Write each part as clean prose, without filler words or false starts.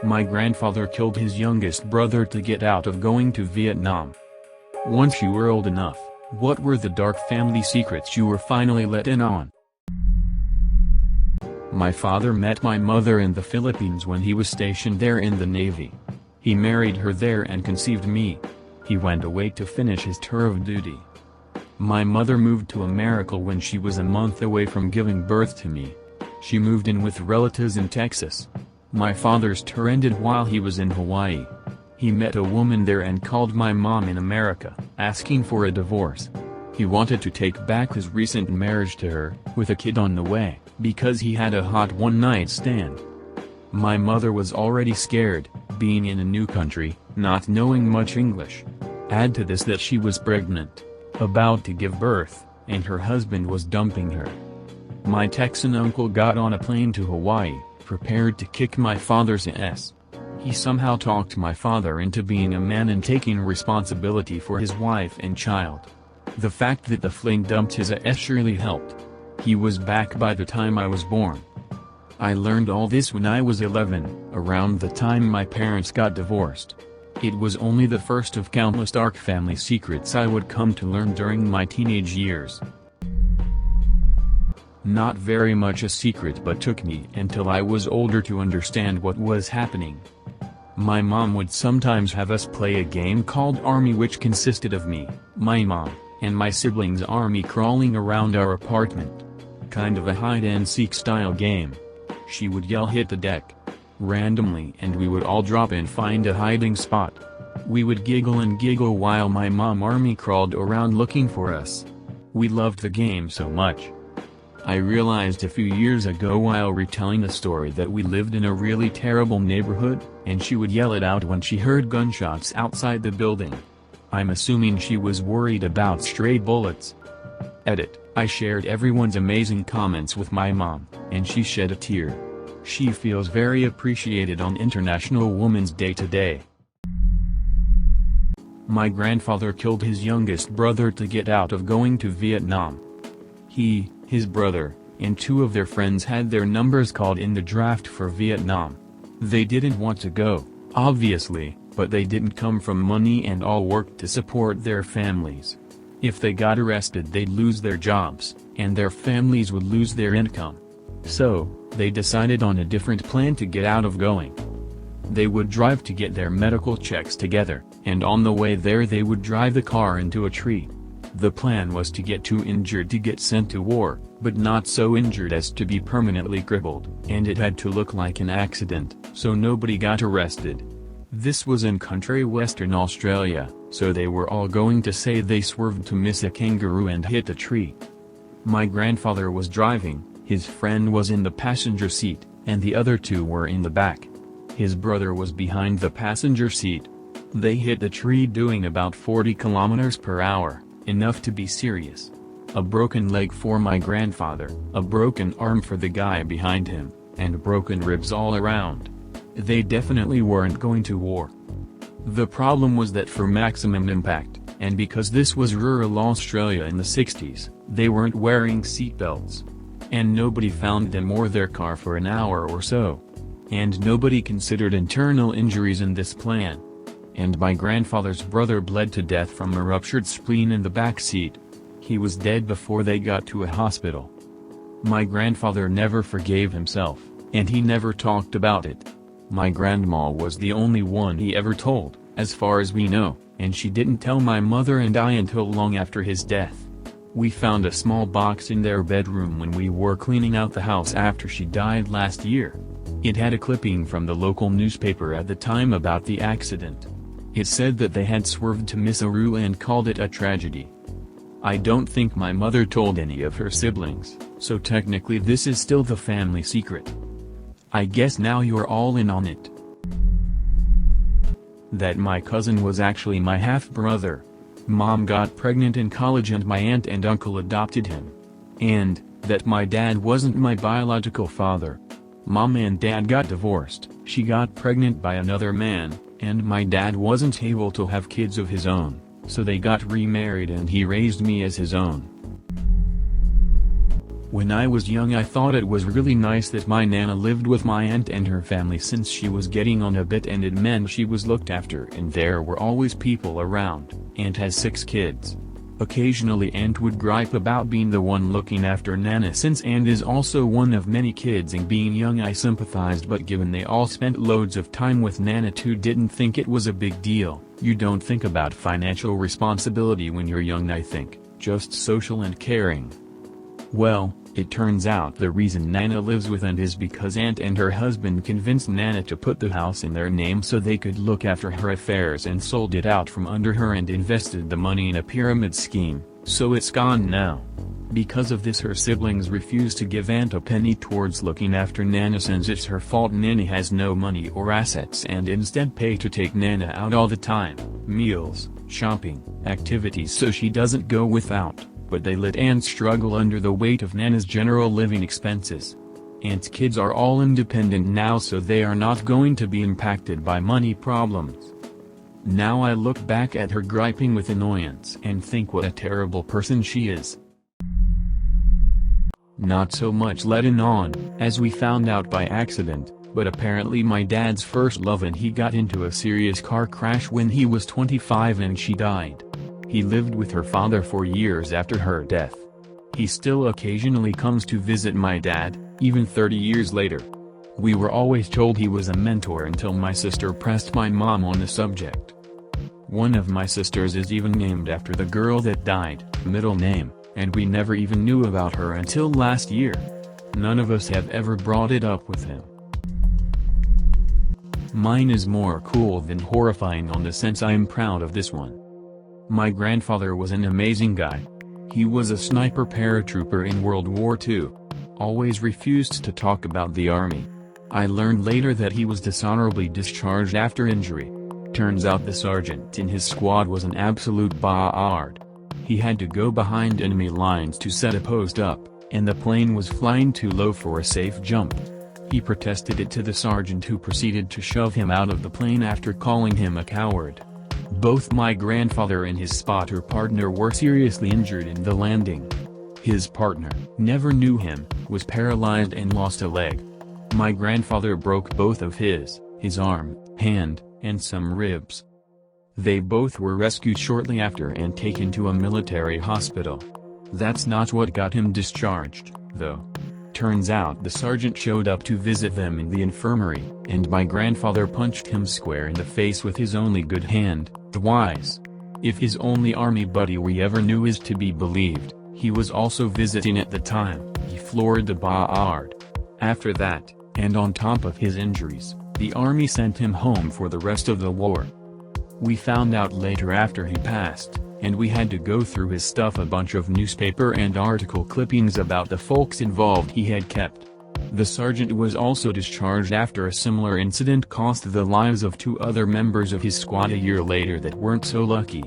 My grandfather killed his youngest brother to get out of going to Vietnam. Once you were old enough, what were the dark family secrets you were finally let in on? My father met my mother in the Philippines when he was stationed there in the Navy. He married her there and conceived me. He went away to finish his tour of duty. My mother moved to America when she was a month away from giving birth to me. She moved in with relatives in Texas. My father's tour ended while he was in Hawaii. He met a woman there and called my mom in America, asking for a divorce. He wanted to take back his recent marriage to her, with a kid on the way, because he had a hot one-night stand. My mother was already scared, being in a new country, not knowing much English. Add to this that she was pregnant, about to give birth, and her husband was dumping her. My Texan uncle got on a plane to Hawaii, prepared to kick my father's ass. He somehow talked my father into being a man and taking responsibility for his wife and child. The fact that the fling dumped his ass surely helped. He was back by the time I was born. I learned all this when I was 11, around the time my parents got divorced. It was only the first of countless dark family secrets I would come to learn during my teenage years. Not very much a secret, but took me until I was older to understand what was happening. My mom would sometimes have us play a game called Army, which consisted of me, my mom, and my siblings army crawling around our apartment. Kind of a hide-and-seek style game. She would yell "hit the deck" randomly and we would all drop and find a hiding spot. We would giggle and giggle while my mom army crawled around looking for us. We loved the game so much. I realized a few years ago while retelling the story that we lived in a really terrible neighborhood, and she would yell it out when she heard gunshots outside the building. I'm assuming she was worried about stray bullets. Edit. I shared everyone's amazing comments with my mom, and she shed a tear. She feels very appreciated on International Women's Day today. My grandfather killed his youngest brother to get out of going to Vietnam. He, his brother, and two of their friends had their numbers called in the draft for Vietnam. They didn't want to go, obviously, but they didn't come from money and all worked to support their families. If they got arrested they'd lose their jobs, and their families would lose their income. So, they decided on a different plan to get out of going. They would drive to get their medical checks together, and on the way there they would drive the car into a tree. The plan was to get too injured to get sent to war, but not so injured as to be permanently crippled, and it had to look like an accident, so nobody got arrested. This was in country Western Australia, so they were all going to say they swerved to miss a kangaroo and hit a tree. My grandfather was driving, his friend was in the passenger seat, and the other two were in the back. His brother was behind the passenger seat. They hit the tree doing about 40 kilometers per hour, enough to be serious. A broken leg for my grandfather, a broken arm for the guy behind him, and broken ribs all around. They definitely weren't going to war. The problem was that for maximum impact, and because this was rural Australia in the 60s, they weren't wearing seatbelts. And nobody found them or their car for an hour or so. And nobody considered internal injuries in this plan. And my grandfather's brother bled to death from a ruptured spleen in the back seat. He was dead before they got to a hospital. My grandfather never forgave himself, and he never talked about it. My grandma was the only one he ever told, as far as we know, and she didn't tell my mother and I until long after his death. We found a small box in their bedroom when we were cleaning out the house after she died last year. It had a clipping from the local newspaper at the time about the accident. It said that they had swerved to miss a roo and called it a tragedy. I don't think my mother told any of her siblings, so technically this is still the family secret. I guess now you're all in on it. That my cousin was actually my half-brother. Mom got pregnant in college and my aunt and uncle adopted him. And, that my dad wasn't my biological father. Mom and dad got divorced, she got pregnant by another man, and my dad wasn't able to have kids of his own, so they got remarried and he raised me as his own. When I was young I thought it was really nice that my Nana lived with my aunt and her family since she was getting on a bit and it meant she was looked after and there were always people around. Aunt has 6 kids. Occasionally Aunt would gripe about being the one looking after Nana since Aunt is also one of many kids and being young I sympathized, but given they all spent loads of time with Nana too didn't think it was a big deal. You don't think about financial responsibility when you're young I think, just social and caring. Well, it turns out the reason Nana lives with Aunt is because Aunt and her husband convinced Nana to put the house in their name so they could look after her affairs and sold it out from under her and invested the money in a pyramid scheme, so it's gone now. Because of this her siblings refuse to give Aunt a penny towards looking after Nana since it's her fault Nana has no money or assets and instead pay to take Nana out all the time, meals, shopping, activities so she doesn't go without. But they let Aunt struggle under the weight of Nana's general living expenses. Aunt's kids are all independent now so they are not going to be impacted by money problems. Now I look back at her griping with annoyance and think what a terrible person she is. Not so much letting on, as we found out by accident, but apparently my dad's first love and he got into a serious car crash when he was 25 and she died. He lived with her father for years after her death. He still occasionally comes to visit my dad, even 30 years later. We were always told he was a mentor until my sister pressed my mom on the subject. One of my sisters is even named after the girl that died, middle name, and we never even knew about her until last year. None of us have ever brought it up with him. Mine is more cool than horrifying on the sense I'm proud of this one. My grandfather was an amazing guy. He was a sniper paratrooper in World War II. Always refused to talk about the army. I learned later that he was dishonorably discharged after injury. Turns out the sergeant in his squad was an absolute bard. He had to go behind enemy lines to set a post up, and the plane was flying too low for a safe jump. He protested it to the sergeant who proceeded to shove him out of the plane after calling him a coward. Both my grandfather and his spotter partner were seriously injured in the landing. His partner never knew him, was paralyzed and lost a leg. My grandfather broke both of his arm, hand, and some ribs. They both were rescued shortly after and taken to a military hospital. That's not what got him discharged, though. Turns out the sergeant showed up to visit them in the infirmary, and my grandfather punched him square in the face with his only good hand, twice. If his only army buddy we ever knew is to be believed, he was also visiting at the time, he floored the bard. After that, and on top of his injuries, the army sent him home for the rest of the war. We found out later after he passed, and we had to go through his stuff, a bunch of newspaper and article clippings about the folks involved he had kept. The sergeant was also discharged after a similar incident cost the lives of 2 other members of his squad a year later that weren't so lucky.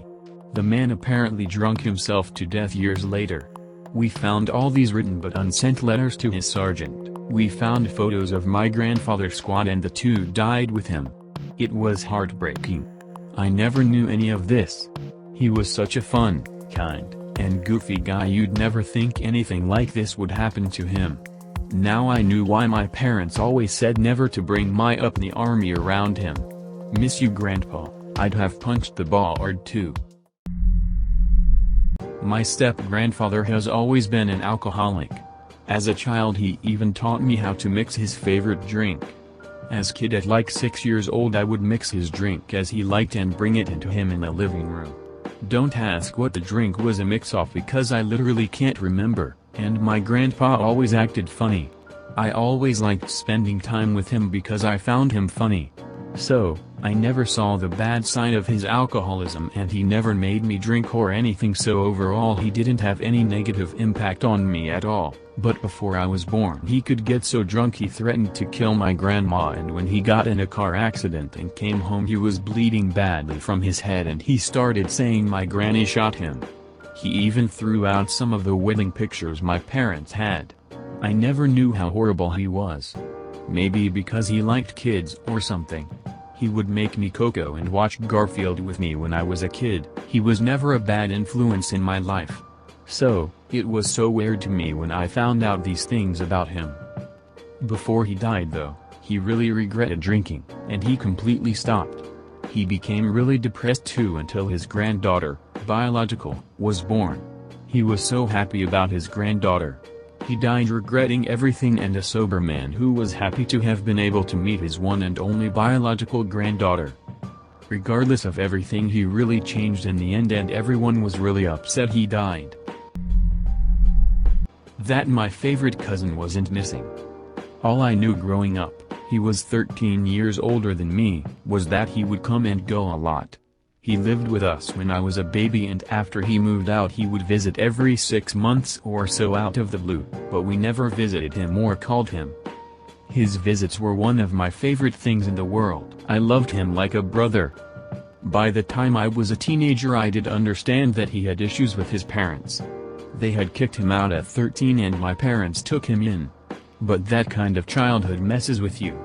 The man apparently drunk himself to death years later. We found all these written but unsent letters to his sergeant. We found photos of my grandfather's squad and the 2 died with him. It was heartbreaking. I never knew any of this. He was such a fun, kind, and goofy guy you'd never think anything like this would happen to him. Now I knew why my parents always said never to bring my up in the army around him. Miss you Grandpa, I'd have punched the bard too. My step-grandfather has always been an alcoholic. As a child he even taught me how to mix his favorite drink. As kid at like 6 years old I would mix his drink as he liked and bring it into him in the living room. Don't ask what the drink was a mix of because I literally can't remember, and my grandpa always acted funny. I always liked spending time with him because I found him funny. So, I never saw the bad side of his alcoholism and he never made me drink or anything, so overall he didn't have any negative impact on me at all. But before I was born he could get so drunk he threatened to kill my grandma, and when he got in a car accident and came home he was bleeding badly from his head and he started saying my granny shot him. He even threw out some of the wedding pictures my parents had. I never knew how horrible he was. Maybe because he liked kids or something. He would make me cocoa and watch Garfield with me when I was a kid. He was never a bad influence in my life. So, It was so weird to me when I found out these things about him. Before he died though, he really regretted drinking, and he completely stopped. He became really depressed too until his granddaughter, biological, was born. He was so happy about his granddaughter. He died regretting everything and a sober man who was happy to have been able to meet his one and only biological granddaughter. Regardless of everything, he really changed in the end, and everyone was really upset he died. That my favorite cousin wasn't missing. All I knew growing up, he was 13 years older than me, was that he would come and go a lot. He lived with us when I was a baby, and after he moved out he would visit every 6 months or so out of the blue, but we never visited him or called him. His visits were one of my favorite things in the world. I loved him like a brother. By the time I was a teenager I did understand that he had issues with his parents. They had kicked him out at 13 and my parents took him in. But that kind of childhood messes with you.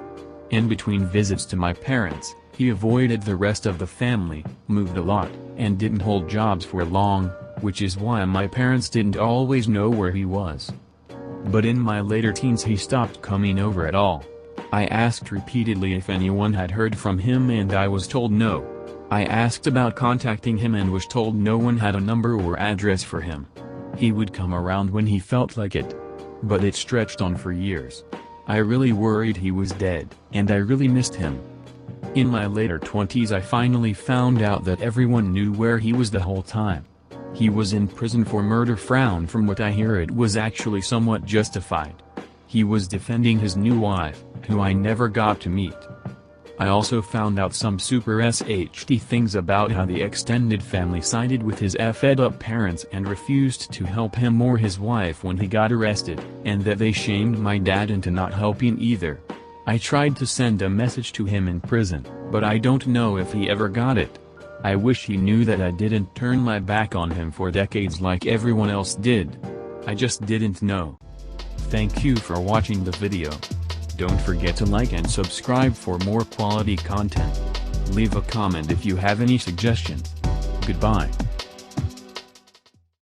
In between visits to my parents, he avoided the rest of the family, moved a lot, and didn't hold jobs for long, which is why my parents didn't always know where he was. But in my later teens he stopped coming over at all. I asked repeatedly if anyone had heard from him and I was told no. I asked about contacting him and was told no one had a number or address for him. He would come around when he felt like it. But it stretched on for years. I really worried he was dead, and I really missed him. In my later 20s I finally found out that everyone knew where he was the whole time. He was in prison for murder. From what I hear it was actually somewhat justified. He was defending his new wife, who I never got to meet. I also found out some super SHT things about how the extended family sided with his fed-up parents and refused to help him or his wife when he got arrested, and that they shamed my dad into not helping either. I tried to send a message to him in prison, but I don't know if he ever got it. I wish he knew that I didn't turn my back on him for decades like everyone else did. I just didn't know. Thank you for watching the video. Don't forget to like and subscribe for more quality content. Leave a comment if you have any suggestions. Goodbye.